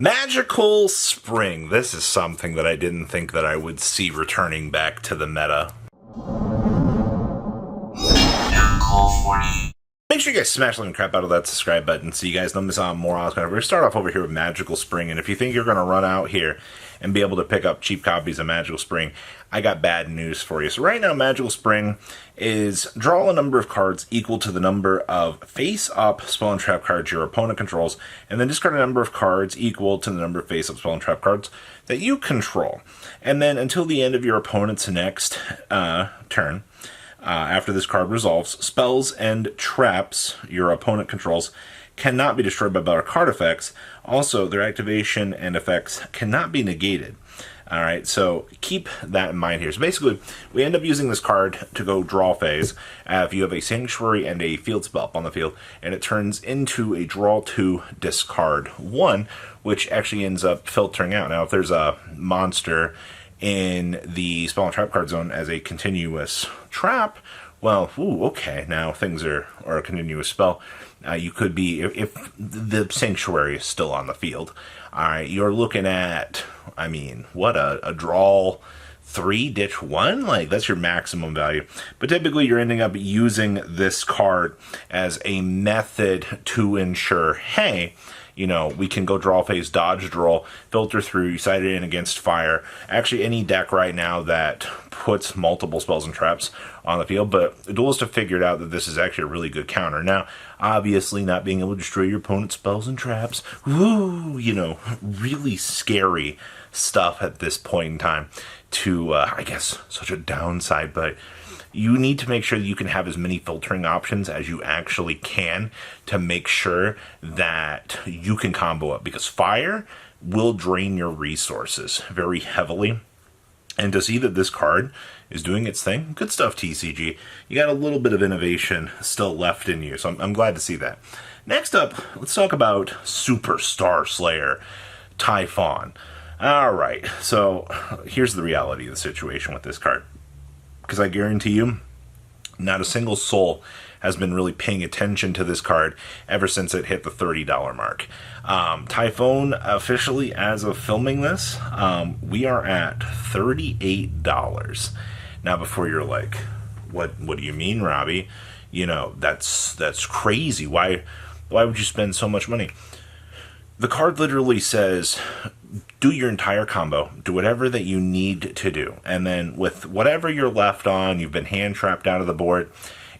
Magical Spring. This is something that I didn't think that I would see returning back to the meta. Make sure you guys smash the crap out of that subscribe button so you guys don't miss out on more awesome. We're going to start off over here with Magical Spring, and if you think you're going to run out here and be able to pick up cheap copies of Magical Spring, I got bad news for you. So right now, Magical Spring is draw a number of cards equal to the number of face-up spell and trap cards your opponent controls, and then discard a number of cards equal to the number of face-up spell and trap cards that you control. And then until the end of your opponent's next turn, after this card resolves, spells and traps your opponent controls cannot be destroyed by battle card effects. Also, their activation and effects cannot be negated. Alright, so keep that in mind here. So basically, we end up using this card to go draw phase if you have a Sanctuary and a field spell up on the field, and it turns into a draw 2, discard 1, which actually ends up filtering out. Now, if there's a monster in the spell and trap card zone as a continuous trap, well, okay, now things are a continuous spell. You could be, if the Sanctuary is still on the field, alright, you're looking at, I mean, what, a draw 3, ditch 1? Like, that's your maximum value. But typically, you're ending up using this card as a method to ensure, hey, you know, we can go draw phase, dodge draw, filter through, you sight it in against fire. Actually, any deck right now that puts multiple spells and traps on the field, but the Duelist have figured out that this is actually a really good counter. Now, obviously, not being able to destroy your opponent's spells and traps, you know, really scary stuff at this point in time to, I guess, such a downside, but you need to make sure that you can have as many filtering options as you actually can to make sure that you can combo up, because fire will drain your resources very heavily. And to see that this card is doing its thing, good stuff, TCG. You got a little bit of innovation still left in you, so I'm glad to see that. Next up, let's talk about Superstar Slayer, Tyone. Alright, so here's the reality of the situation with this card. Because I guarantee you, not a single soul has been really paying attention to this card ever since it hit the $30 mark. Tyone, officially, as of filming this, we are at $38. Now, before you're like, what do you mean, Robbie? You know, that's crazy. Why would you spend so much money? The card literally says, do your entire combo, do whatever that you need to do, and then with whatever you're left on, you've been hand trapped out of the board,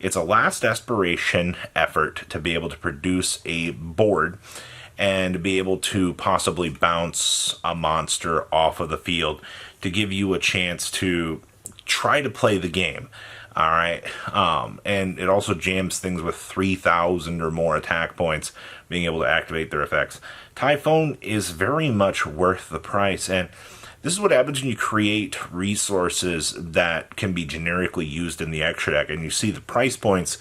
it's a last desperation effort to be able to produce a board and be able to possibly bounce a monster off of the field to give you a chance to try to play the game. Alright, and it also jams things with 3,000 or more attack points, being able to activate their effects. Tyone is very much worth the price, and this is what happens when you create resources that can be generically used in the extra deck, and you see the price points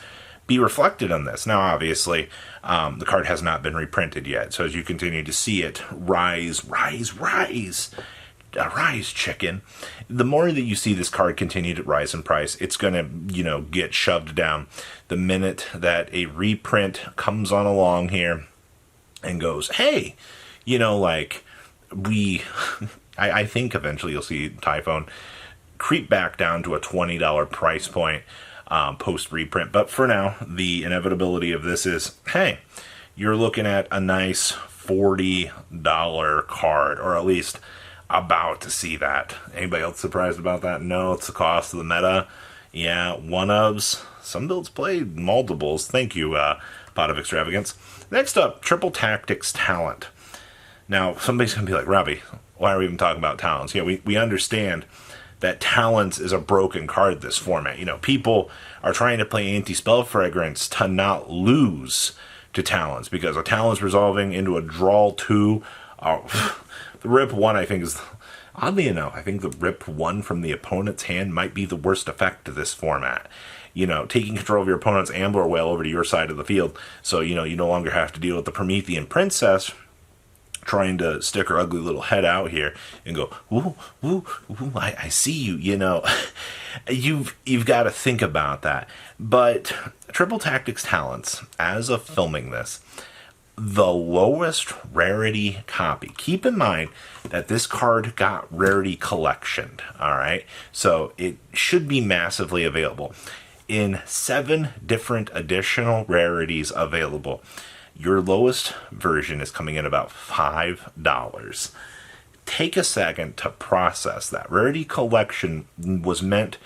be reflected on this. Now, obviously, the card has not been reprinted yet, so as you continue to see it rise, chicken, the more that you see this card continue to rise in price, it's going to, you know, get shoved down. The minute that a reprint comes on along here and goes, hey, you know, like, I think eventually you'll see Tyone creep back down to a $20 price point post reprint. But for now, the inevitability of this is, hey, you're looking at a nice $40 card, or at least about to see that. Anybody else surprised about that? No, it's the cost of the meta. Yeah, one-ofs. Some builds play multiples. Thank you, Pot of Extravagance. Next up, Triple Tactics Talent. Now, somebody's going to be like, Robbie, why are we even talking about talents? Yeah, we understand that talents is a broken card this format. You know, people are trying to play anti-spell fragrance to not lose to talents, because a talent's resolving into a draw 2. The rip 1, I think, is, oddly enough, I think the rip 1 from the opponent's hand might be the worst effect of this format. You know, taking control of your opponent's Ambler Whale over to your side of the field, so, you know, you no longer have to deal with the Promethean Princess trying to stick her ugly little head out here and go, ooh, I see you, you know. You've got to think about that. But Triple Tactics Talents, as of filming this, the lowest rarity copy. Keep in mind that this card got rarity collectioned, all right? So it should be massively available. In 7 different additional rarities available, your lowest version is coming in about $5. Take a second to process that. Rarity collection was meant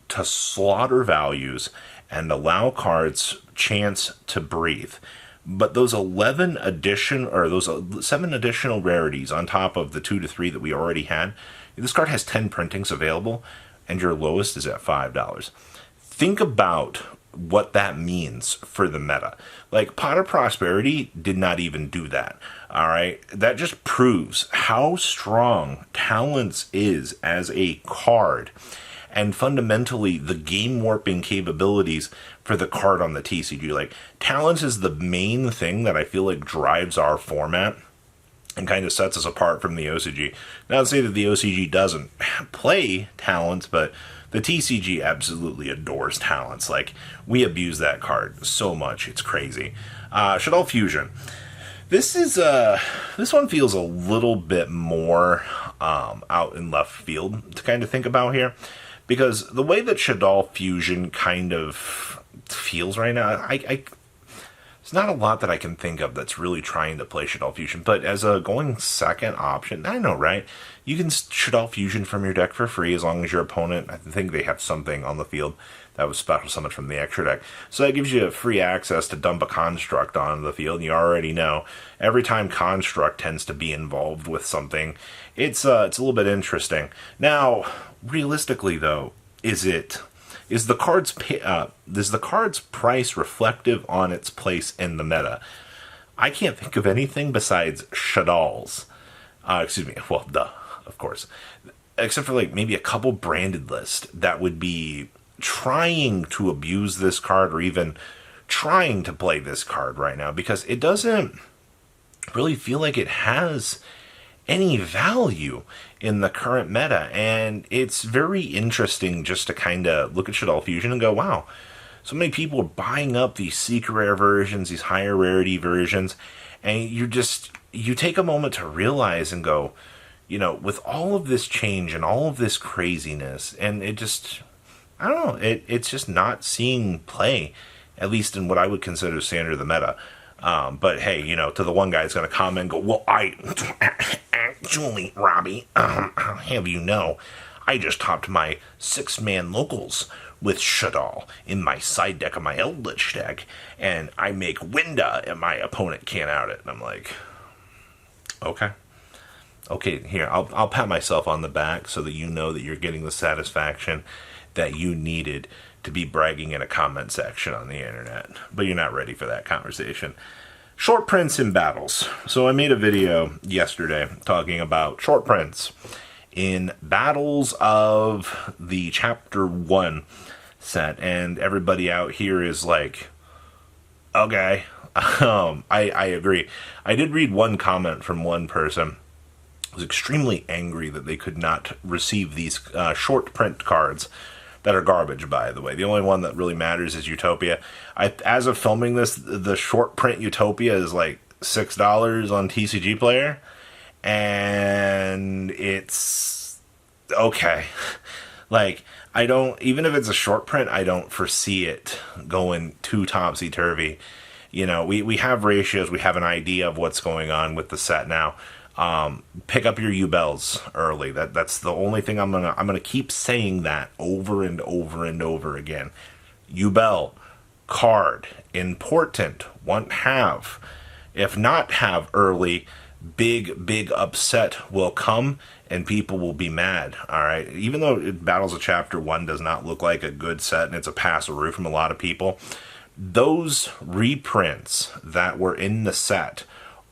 to slaughter values and allow cards chance to breathe. But those 7 additional rarities on top of the 2 to 3 that we already had, this card has 10 printings available, and your lowest is at $5. Think about what that means for the meta. Like, Pot of Prosperity did not even do that. All right, that just proves how strong Talents is as a card, and fundamentally the game warping capabilities for the card on the TCG. Like, Talents is the main thing that I feel like drives our format and kind of sets us apart from the OCG. Not to say that the OCG doesn't play Talents, but the TCG absolutely adores Talents. Like, we abuse that card so much, it's crazy. Shadel Fusion. This one feels a little bit more out in left field to kind of think about here, because the way that Shadel Fusion kind of feels right now, there's not a lot that I can think of that's really trying to play Shadel Fusion, but as a going second option, I know, right? You can Shadel Fusion from your deck for free as long as your opponent, I think they have something on the field that was special summon from the extra deck. So that gives you free access to dump a Construct on the field. And you already know every time Construct tends to be involved with something, it's a little bit interesting. Now, realistically though, is the card's price reflective on its place in the meta? I can't think of anything besides Shadal's. Of course. Except for like maybe a couple branded lists that would be trying to abuse this card or even trying to play this card right now, because it doesn't really feel like it has any value in the current meta. And it's very interesting just to kind of look at Shadel Fusion and go, wow, so many people are buying up these secret rare versions, these higher rarity versions, and you take a moment to realize and go, with all of this change and all of this craziness, and it just, I don't know, it's just not seeing play, at least in what I would consider standard of the meta. But hey, to the one guy that's going to comment and go, well, actually, Robbie, I'll have you know, I just topped my 6-man locals with Shadal in my side deck of my Eldritch deck, and I make Winda, and my opponent can't out it. And I'm like, okay, here, I'll pat myself on the back so that you know that you're getting the satisfaction that you needed to be bragging in a comment section on the internet. But you're not ready for that conversation. Short prints in battles. So I made a video yesterday talking about short prints in battles of the Chapter 1 set, and everybody out here is like, okay. I agree. I did read one comment from one person who was extremely angry that they could not receive these short print cards that are garbage, by the way. The only one that really matters is Utopia. As of filming this, the short print Utopia is like $6 on TCG Player, and it's okay. Like, even if it's a short print, I don't foresee it going too topsy-turvy. We have ratios, we have an idea of what's going on with the set now. Pick up your U-Bells early. That's the only thing I'm gonna keep saying that over and over and over again. U-Bell card important. Want have. If not have early, big upset will come and people will be mad. All right. Even though Battles of Chapter 1 does not look like a good set and it's a pass-a-roo from a lot of people, those reprints that were in the set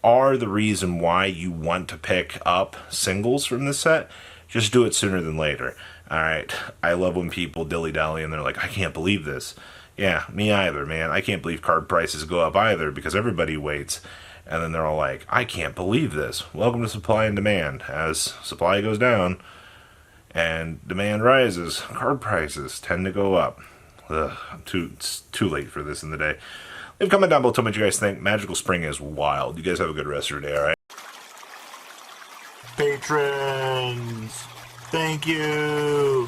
are the reason why you want to pick up singles from the set. Just do it sooner than later. All right. I love when people dilly-dally and they're like, I can't believe this. Yeah, me either, man. I can't believe card prices go up either because everybody waits. And then they're all like, I can't believe this. Welcome to supply and demand. As supply goes down and demand rises, card prices tend to go up. It's too late for this in the day. Leave a comment down below, tell me what you guys think. Magical Spring is wild. You guys have a good rest of your day, alright? Patrons! Thank you!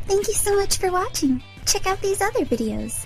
Thank you so much for watching. Check out these other videos.